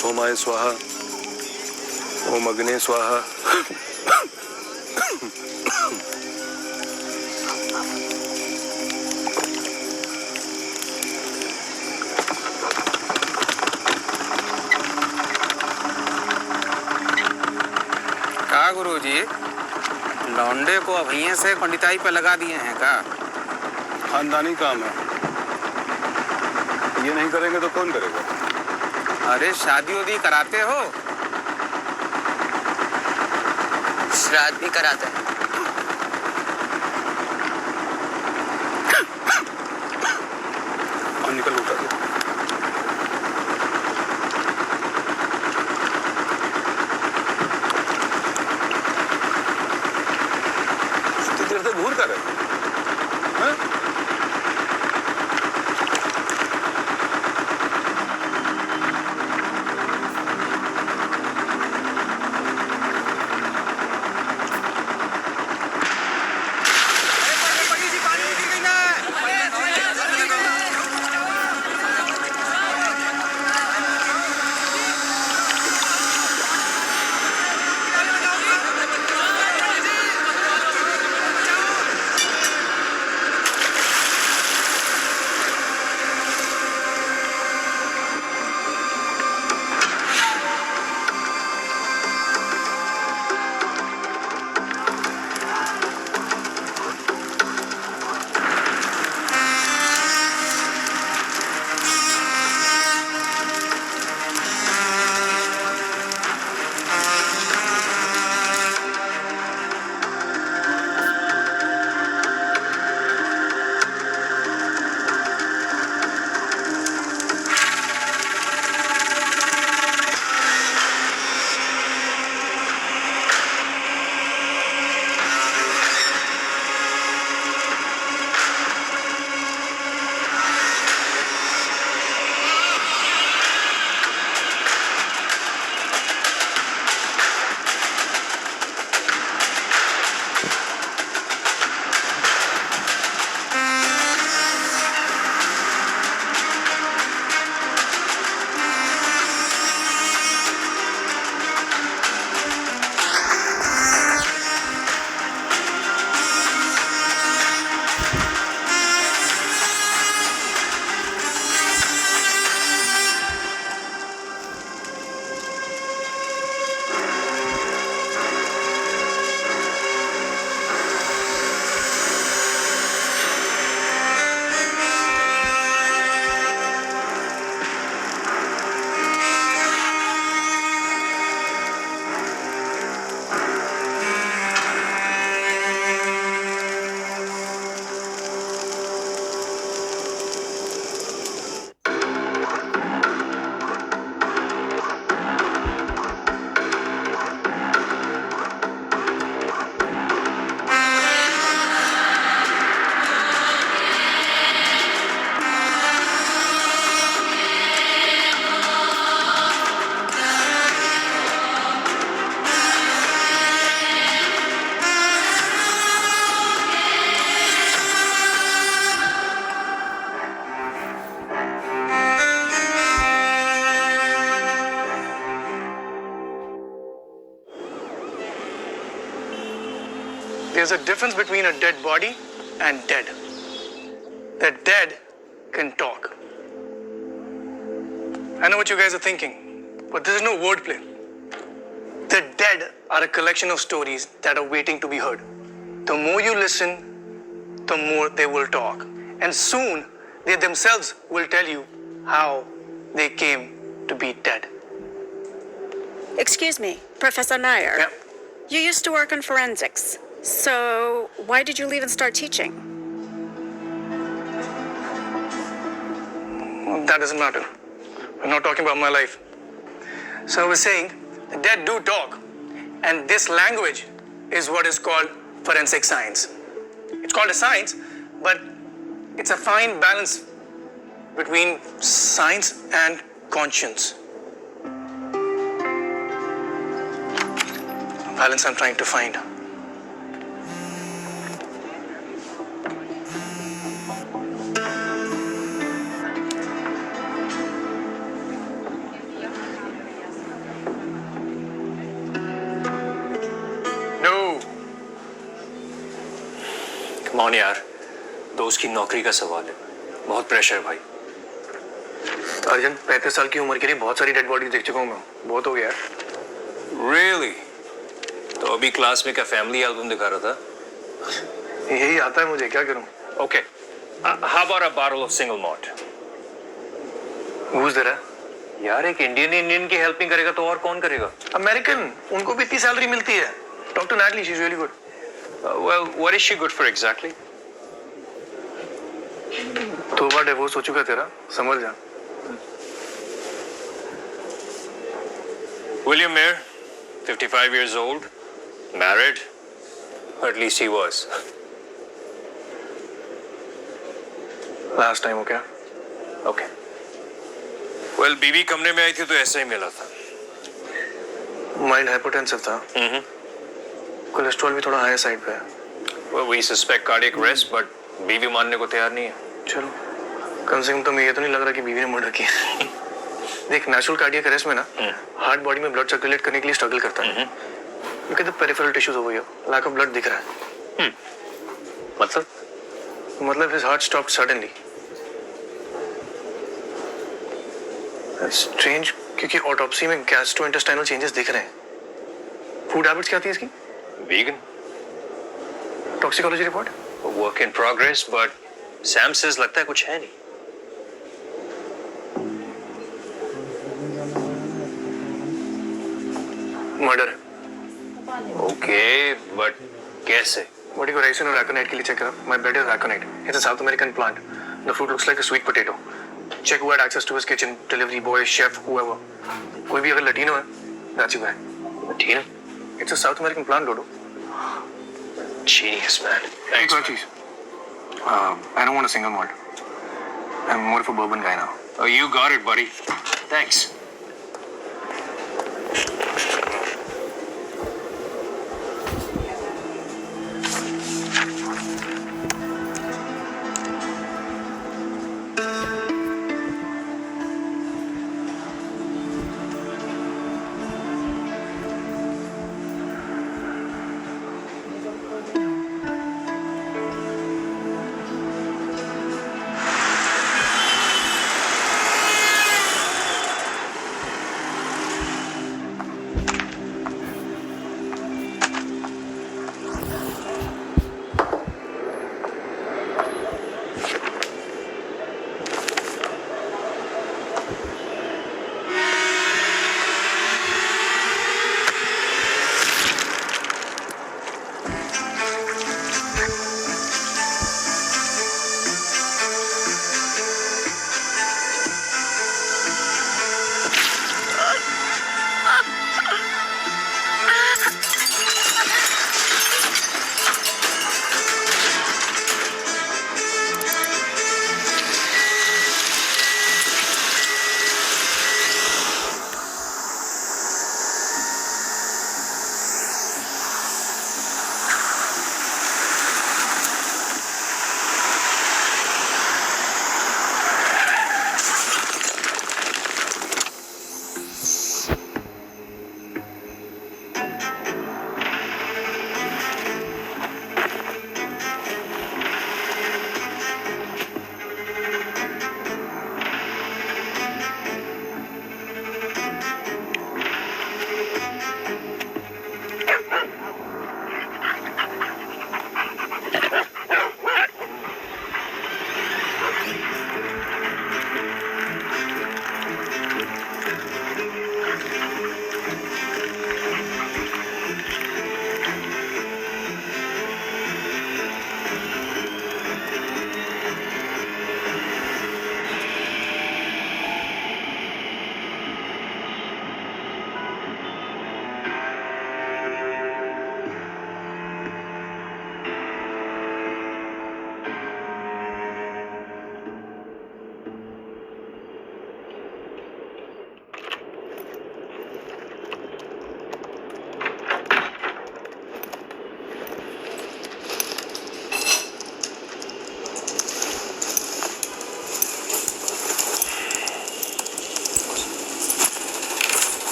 सोमाय स्वाहा, ओम अग्ने स्वाहा। का गुरुजी, लौंडे को अभैये से पंडिताई पे लगा दिए हैं का? खानदानी काम है, ये नहीं करेंगे तो कौन करेगा? अरे शादी उदी कराते हो? श्राद्ध भी कराते हैं। और निकल उठा दे। इतनी देर से घूर कर है? There's a difference between a dead body and dead. The dead can talk. I know what you guys are thinking, but this is no wordplay. The dead are a collection of stories that are waiting to be heard. The more you listen, the more they will talk. And soon, they themselves will tell you how they came to be dead. Excuse me, Professor Nair. Yeah. You used to work in forensics. So why did you leave and start teaching? Well, that doesn't matter. We're not talking about my life. So I was saying, the dead do talk. And this language is what is called forensic science. It's called a science, but it's a fine balance between science and conscience. Balance I'm trying to find. On यार, दोस्त की नौकरी का सवाल है, बहुत pressure है भाई। अर्जुन 35 साल की उम्र के लिए बहुत सारी डेड बॉडीज देख चुका हूँ मैं, बहुत हो गया। रियली? तो अभी क्लास में क्या फैमिली एल्बम दिखा रहा था? यही आता है मुझे, क्या करूँ? Okay, how about a bottle of single malt? घूस दे रहा है। यार एक इंडियन की हेल्प नहीं करेगा तो और कौन करेगा? अमेरिकन, उनको भी इतनी सैलरी मिलती है। Talk to Natalie, she is really good. Well, what is she good for exactly? 2 बार डिवोर्स हो चुका तेरा, समझ जा। William Mayer, 55 years old, married, or at least he was. Last time हो क्या? Okay. Well, बीवी कमरे में आई थी तो ऐसा ही मिला था। माइल्ड हाइपोटेंसिव था। कोलेस्ट्रॉल भी थोड़ा हाई साइड पे है। Well, we suspect cardiac arrest, but बीवी मानने को तैयार नहीं है। चलो, कम से कम तुम्हें ये तो नहीं लग रहा कि बीवी ने मर्डर किया। देख, नेचुरल कार्डियक अरेस्ट में ना हार्ट बॉडी में ब्लड सर्कुलेट करने के लिए स्ट्रगल करता है। Look at the peripheral tissues over here. Lack of blood दिख रहा है। मतलब his heart stopped suddenly. That's strange, क्योंकि ऑटोप्सी में गैस्ट्रोइंटेस्टाइनल चेंजेस दिख रहे हैं। फूड हैबिट्स क्या थी इसकी? Vegan. Toxicology report? A work in progress, but Sam says लगता है कुछ है नहीं। मर्डर। Okay, but कैसे? बॉडी को राइसिन और रैकोनाइट के लिए चेक करा। My blood is raconite. It's a South American plant. The fruit looks like a sweet potato. Check who had access to his kitchen, delivery boy, chef, whoever. कोई भी अगर Latino है, that's your guy. Latino? It's a South American plant, Dodo. Genius, man. एक Thanks. और चीज, I don't want a single malt. I'm more of a bourbon guy now. Oh, you got it, buddy. Thanks.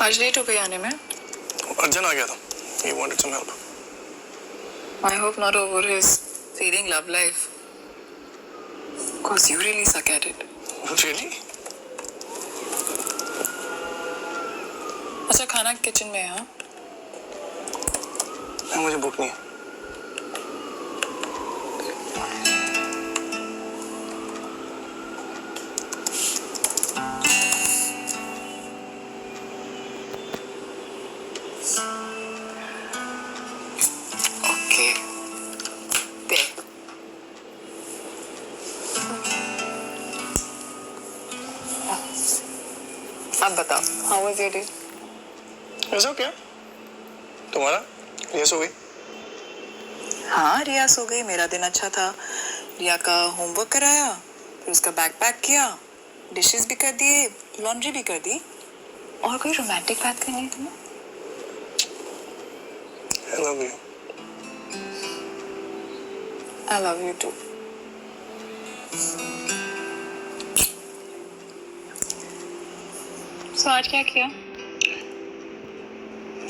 आज late हो गई आने में. अर्जुन आ गया था. He wanted some help. I hope not over his feeding love life. Cause you really suck at it. Really? अच्छा खाना kitchen में है हाँ? मुझे भूख नहीं है. Okay. There. अब बताओ, how was your day? It's okay. तुम्हारा? Yes हो गई? हाँ रिया सो गई. मेरा दिन अच्छा था. रिया का होमवर्क कराया, फिर उसका बैग पैक किया, डिशेस भी कर दिए, लॉन्ड्री भी कर दी. और कोई रोमांटिक बात करनी है तुम्हें? I love you. I love you too. So आज क्या किया?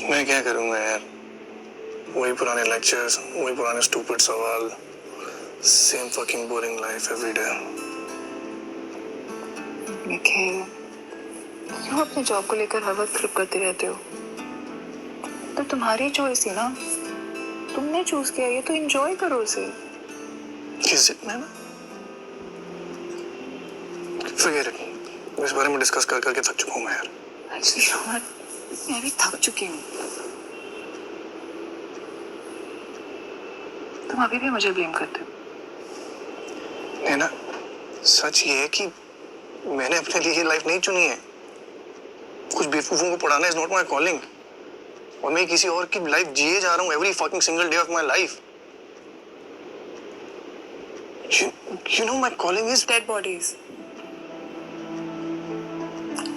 मैं क्या करूँगा यार? वही पुराने लेक्चर्स, वही पुराने स्टूपिड सवाल, same fucking boring life every day. Nikhil, क्यों अपने जॉब को लेकर हर वक्त ट्रिप करते रहते हो? तो तुम्हारी चॉइस थी ना, तुमने चूज किया, ये तो एंजॉय करो उसे. किस मैं ना? Forget it. इस बारे में डिस्कस कर करके थक चुका हूँ मैं यार. Actually, यार, मैं भी थक चुकी हूँ. तुम अभी भी मुझे ब्लेम करते हो. नैना, सच ये है कि मैंने अपने लिए ये लाइफ नहीं चुनी है. कुछ बेवकूफों को पढ़ाना इज नॉट माई कॉलिंग. और मैं किसी और की लाइफ जिए जा रहा हूँ every fucking single day of my life. You know my calling is Dead bodies.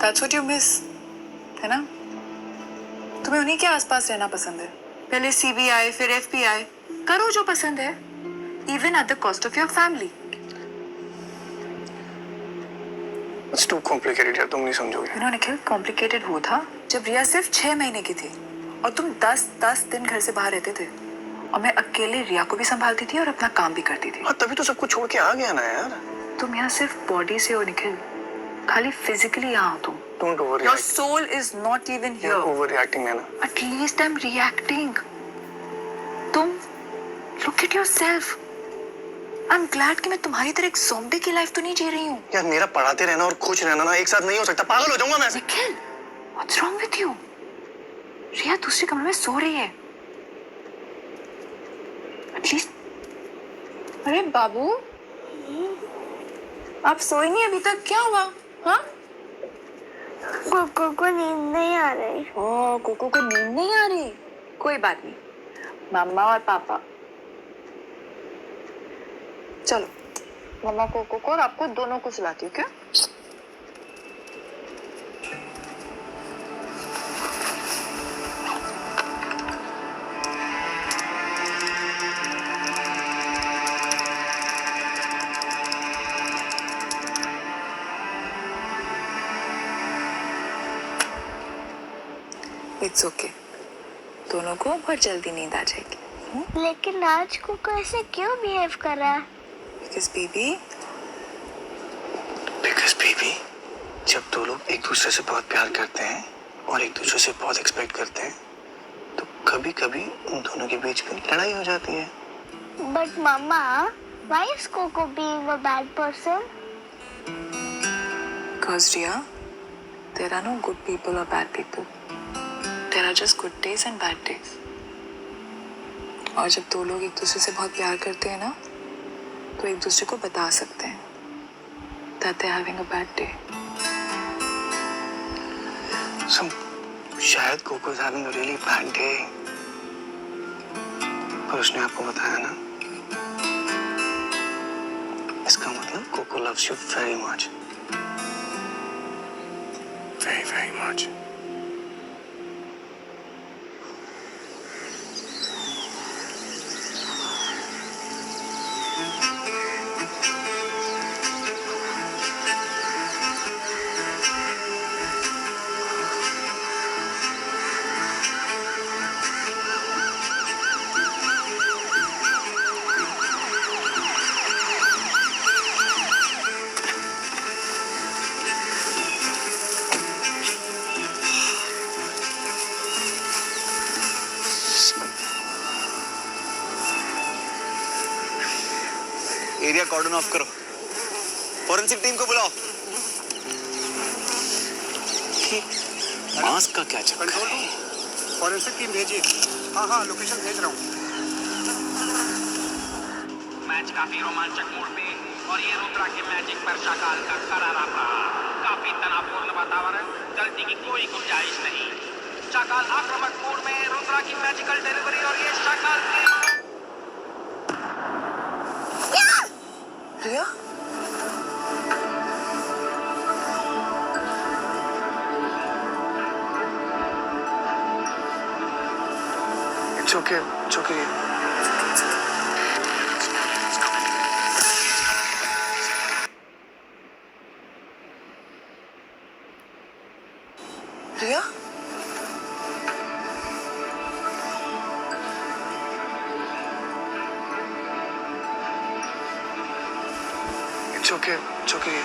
That's what you miss, है ना? तुम्हें उन्हीं के आसपास रहना पसंद है. पहले CBI, फिर FBI. करो जो पसंद है. Even at the cost of your family. it's too complicated यार, तुम नहीं समझोगे. You know, निखिल, complicated वो था जब रिया सिर्फ 6 महीने की थी और तुम 10 दिन घर से बाहर रहते थे और मैं अकेले रिया को भी संभालती थी और अपना काम भी करती थी. हाँ तभी तो सब कुछ छोड़ के आ गया ना यार. तुम यहाँ सिर्फ बॉडी से हो निखिल, खाली फिजिकली यहाँ हो तुम. Don't Your overreact. soul is not even You're here. overreacting Naina. At least I'm reacting. तुम look at yourself. I'm glad कि मैं तुम्हारी तरह एक ज़ॉम्बी की लाइफ तो नहीं जी रही हूँ. यार मेरा पढ़ाते रहना और खुश रहना ना एक साथ नहीं हो सकता. पागल हो जाऊंगा मैं. Nikhil, what's wrong with you? रिया दूसरे कमरे में सो रही है. At least. अरे बाबू, आप सोए नहीं अभी तक, क्या हुआ? हाँ? कोको को नींद नहीं आ रही. ओह, कोको को नींद नहीं आ रही. कोई बात नहीं, मम्मा और पापा. चलो, मम्मा कोको को और आपको दोनों को सुलाती हूँ क्या? It's okay. दोनों को बहुत जल्दी नींद आ जाएगी. लेकिन आज कोको ऐसे क्यों बिहेव कर रहा है? बिकॉज बेबी, जब दो लोग एक दूसरे से बहुत प्यार करते हैं और एक दूसरे से बहुत एक्सपेक्ट करते हैं तो कभी कभी उन दोनों के बीच में लड़ाई हो जाती है. But Mama, why is Coco being a bad person? because Riya, there are no good people or bad people. There are just good days and bad days. और जब दो लोग एक दूसरे से बहुत प्यार करते हैं ना, तो एक दूसरे को बता सकते हैं that they're having a bad day. So, शायद cocoa is having a really bad day. पर उसने आपको बताया ना, इसका मतलब Coco loves you very much. Very, very much. Area cordon off करो, फॉरेंसिक टीम को बुलाओ। मास्क का क्या चक्कर है? फॉरेंसिक टीम भेजिए। हाँ लोकेशन भेज रहा हूँ। मैच काफी रोमांचक मोड़ पे और ये रुद्रा के मैजिक पर शाकाल का करारा प्रहार। काफी तनावपूर्ण वातावरण, गलती की कोई गुंजाइश नहीं। शाकाल आक्रामक मोड में, रुद्रा की मैजिकल डिलीवरी और ये शाकाल की रिया It's okay. It's okay. Riya It's okay. It's okay.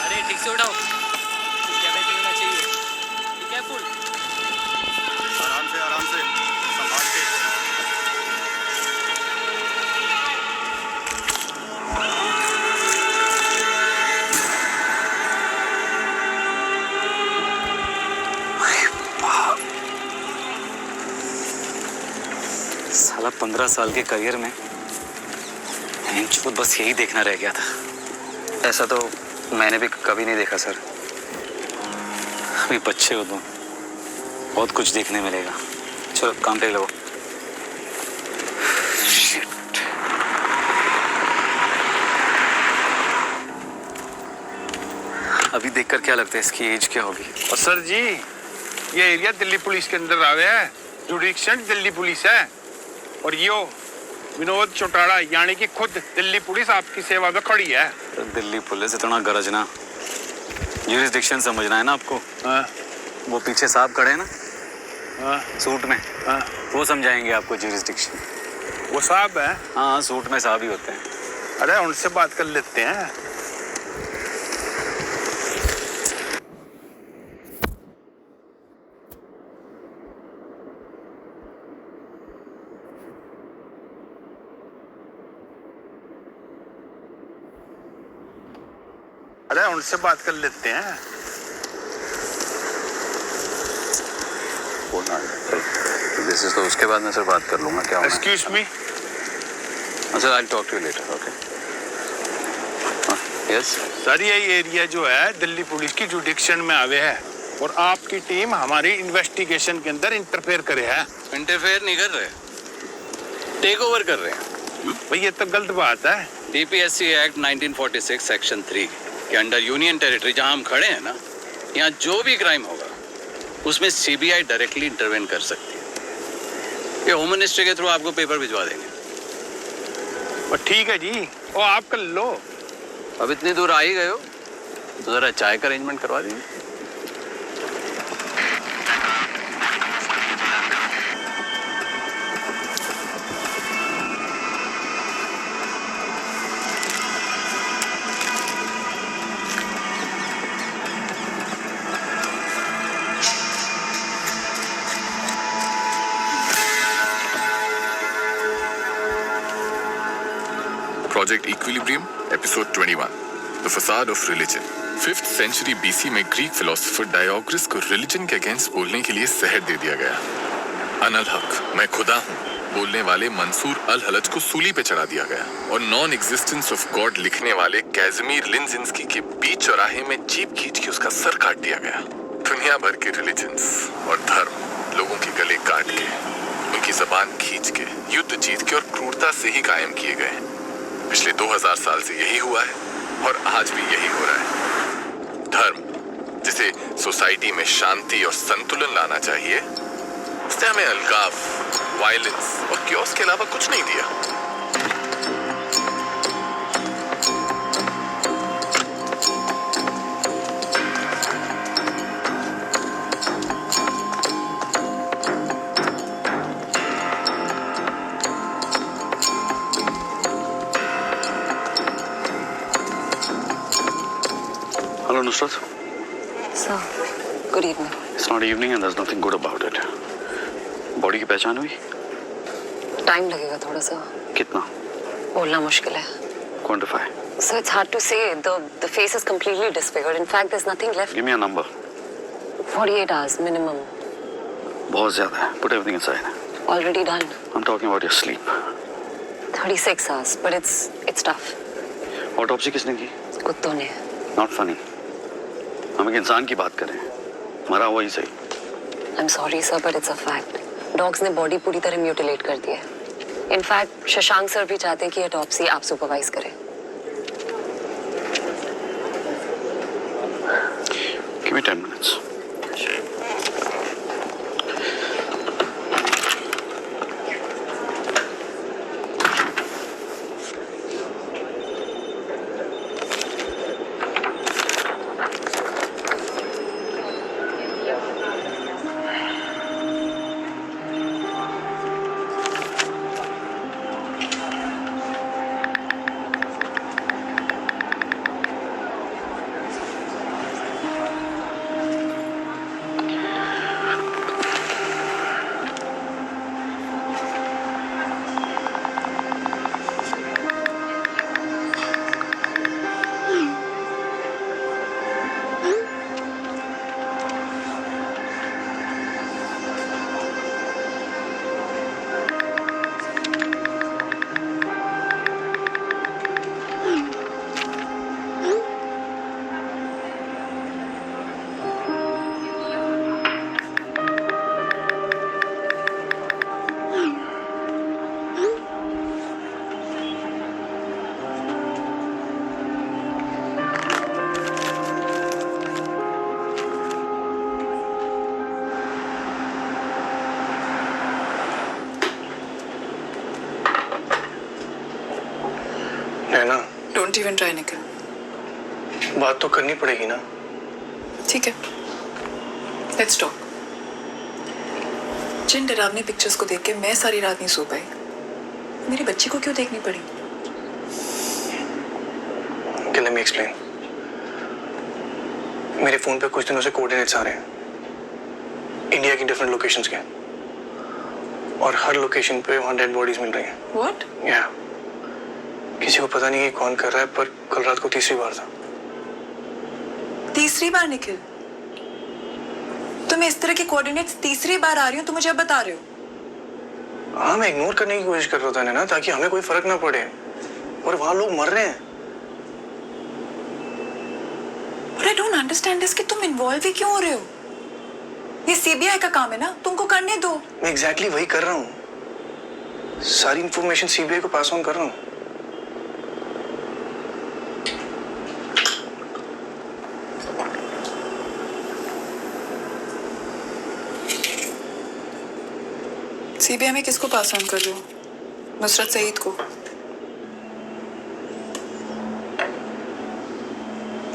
अरे ठीक से उठाओ, कैमरे पे होना चाहिए। Be careful. आराम से संभाल के। साला 15 साल के करियर में बस यही देखना रह गया था। ऐसा तो मैंने भी कभी नहीं देखा सर। अभी बच्चे हो तुम, बहुत कुछ देखने मिलेगा। चलो काम पे लगो। Shit. अभी देखकर क्या लगता है इसकी एज क्या होगी? और सर जी, ये एरिया दिल्ली पुलिस के अंदर आवे है, जुडिक्शन दिल्ली पुलिस है। और यो विनोद चौटाला यानी कि खुद दिल्ली पुलिस आपकी सेवा में खड़ी है। तो दिल्ली पुलिस इतना गरजना, यूरिसडिक्शन समझना है ना आपको। हाँ। वो पीछे साहब खड़े हैं ना, हाँ। सूट में, हाँ। वो समझाएंगे आपको यूरिसडिक्शन। वो साहब है? हाँ, सूट में साहब ही होते हैं। अरे उनसे बात कर लेते हैं। अरे उनसे बात कर लेते हैं। दिस इज तो उसके बाद मैं सर बात कर लूंगा क्या होना है। Excuse me. Sir I talk to you later. Okay. Yes sir, ये एरिया जो है दिल्ली पुलिस की जुडिक्शन में आवे है और आपकी टीम हमारी इन्वेस्टिगेशन के अंदर इंटरफेयर करे है। इंटरफेयर नहीं कर रहे, टेक ओवर कर रहे हैं। भाई ये तो गलत बात है। डीपीएससी एक्ट 1946 सेक्शन 3 के अंडर यूनियन टेरिटरी जहां हम खड़े हैं ना, यहाँ जो भी क्राइम होगा उसमें सीबीआई डायरेक्टली इंटरवेन कर सकती है। ये होम मिनिस्ट्री के थ्रू आपको पेपर भिजवा देंगे। और ठीक है जी, वो आप कर लो। अब इतनी दूर आ ही गए हो तो जरा चाय का अरेंजमेंट करवा दीजिए। Project Equilibrium, Episode 21, The Facade of Religion। 5th century BC में ग्रीक फिलोसोफर डायोग्रिस को रिलीजन के अगेंस्ट बोलने के लिए शहर दे दिया गया। अनल हक, मैं खुदा हूँ, बोलने वाले मंसूर अल हलज को सूली पे चढ़ा दिया गया और नॉन एग्जिस्टेंस ऑफ गॉड लिखने वाले कैज़मीर लिंजिंस्की के बीच चौराहे में जीप खींच के उसका सर काट दिया गया। दुनिया भर के रिलीजन्स और धर्म लोगों के गले काट के, उनकी जबान खींच के, युद्ध जीत के और क्रूरता से ही कायम किए गए। पिछले 2000 साल से यही हुआ है और आज भी यही हो रहा है। धर्म जिसे सोसाइटी में शांति और संतुलन लाना चाहिए, उसने हमें अलगाव, वायलेंस और क्योस के अलावा कुछ नहीं दिया। Hello Nusrat. Sir, good evening. It's not evening and there's nothing good about it. Body की पहचान हुई? टाइम लगेगा थोड़ा सा. कितना? बोलना मुश्किल है. Quantify. So it's hard to say. The face is completely disfigured. In fact, there's nothing left. Give me a number. 48 hours minimum. बहुत ज़्यादा है. Put everything inside. Already done. I'm talking about your sleep. 36 hours, but it's tough. Autopsy किसने की? कुत्तों ने. Not funny. हम एक इंसान की बात कर रहे हैं. मरा हुआ ही सही. I'm sorry sir, but it's a fact. Dogs ने बॉडी पूरी तरह म्यूटिलेट कर दी है. In fact, शशांक सर भी चाहते हैं कि ऑटोप्सी आप सुपरवाइज करें. Give me 10 minutes. Naina, Don't even try, Nikhil. बात तो करनी पड़ेगी ना. ठीक है. Let's talk. जिन डरावनी पिक्चर्स को देख के मैं सारी रात नहीं सो पाई, मेरी बच्ची को क्यों देखनी पड़ी? Okay, let me explain. मेरे फोन पे कुछ दिनों से कोऑर्डिनेट्स आ रहे हैं इंडिया की डिफरेंट लोकेशंस के, और हर लोकेशन पे वहाँ डेड बॉडीज मिल रही हैं. What? या किसी को पता नहीं कि कौन कर रहा है, पर कल रात को तीसरी बार था. तीसरी बार निखिल? तुम्हें इस तरह के कोऑर्डिनेट्स तीसरी बार आ रही हो तो मुझे अब बता रहे हो? हाँ, मैं इग्नोर करने की कोशिश कर रहा था ना, ताकि हमें कोई फर्क ना पड़े, और वहाँ लोग मर रहे हैं. But I don't understand this कि तुम इन्वॉल्व ही क्यों हो रहे हो? ये सीबीआई का काम है ना, तुमको करने दो. मैं एग्जैक्टली वही कर रहा हूँ. सारी इंफॉर्मेशन सीबीआई को पास ऑन कर रहा हूँ. सीबीआई में किसको पास ऑन कर रहे हो? नुसरत सईद को?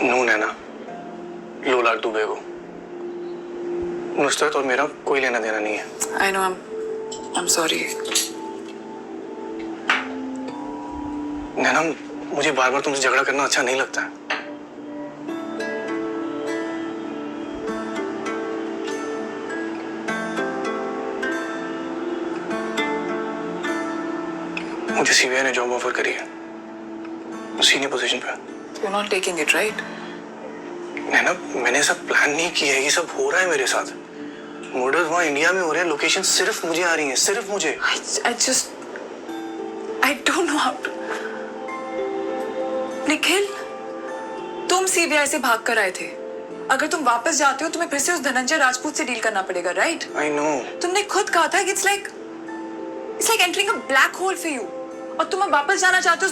नो नैना, लोलाग दुबे को. नुसरत और मेरा कोई लेना देना नहीं है. I know, I'm sorry. नैना, मुझे बार बार तुमसे झगड़ा करना अच्छा नहीं लगता है. मुझे सीबीआई ने जॉब ऑफर करी है, सीनियर पोजीशन पे. You're not taking it, right? नैना, मैंने सब प्लान नहीं किया है, ये सब हो रहा है मेरे साथ. मर्डर्स वहाँ इंडिया में हो रहे हैं, लोकेशन सिर्फ मुझे आ रही हैं, सिर्फ मुझे. I don't know how to. Nikhil, तुम सीबीआई से भाग कर आए थे. अगर तुम वापस जाते हो तुम्हें फिर से उस धनंजय राजपूत से डील करना पड़ेगा, राइट? I know. तुमने खुद कहा था कि it's like entering a black hole for you. और तुम अब वापस जाना चाहते हो.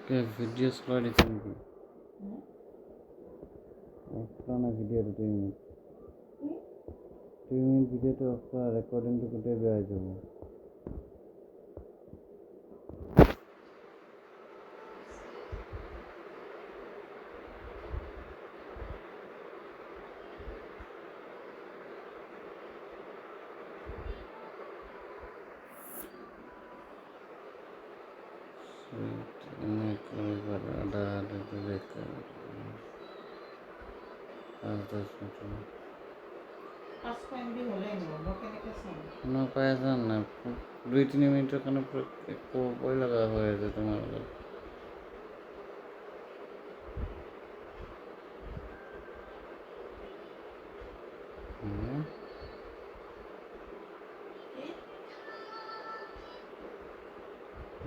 ভিডিও চলাই দিছে নেকি পুৰণা ভিডিঅ'টো 2 মিনিট ভিডিঅ'টো ৰেকৰ্ডিংটো গোটেই বেয়া হৈ যাব পাই আছা নাই 2-3 মিনিটৰ কাৰণে ক'বই লগা হৈ আছে তোমাৰ লগত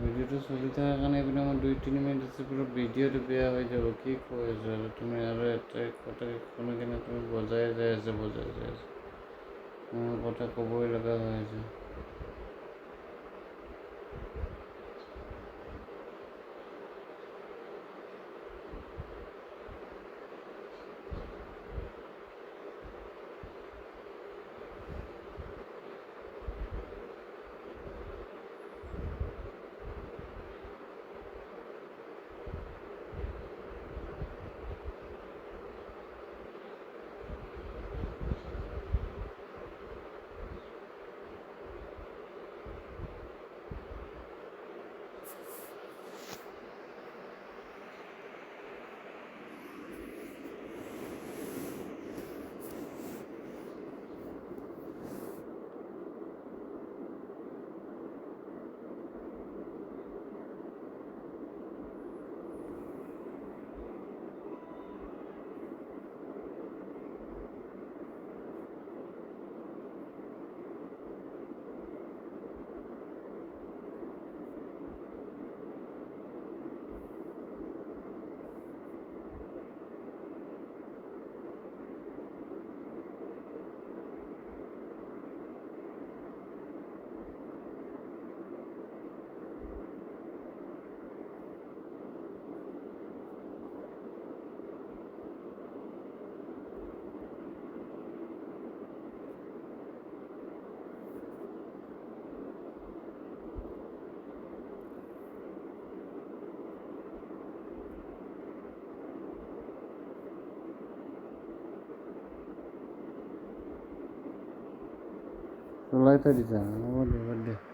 ভিডিঅ'টো চলি থকাৰ কাৰণে এইপিনে মই 2-3 মিনিট আছে পুরো ভিডিঅ'টো বেয়া হৈ যাব কি কৈ আছো আৰু তুমি আৰু এটা কথা কোনো কিনে তুমি বজাই যাই আছে মোৰ কথা ক'বই লগা হৈ আছে চলাই থৈ দিছা হ'ব দে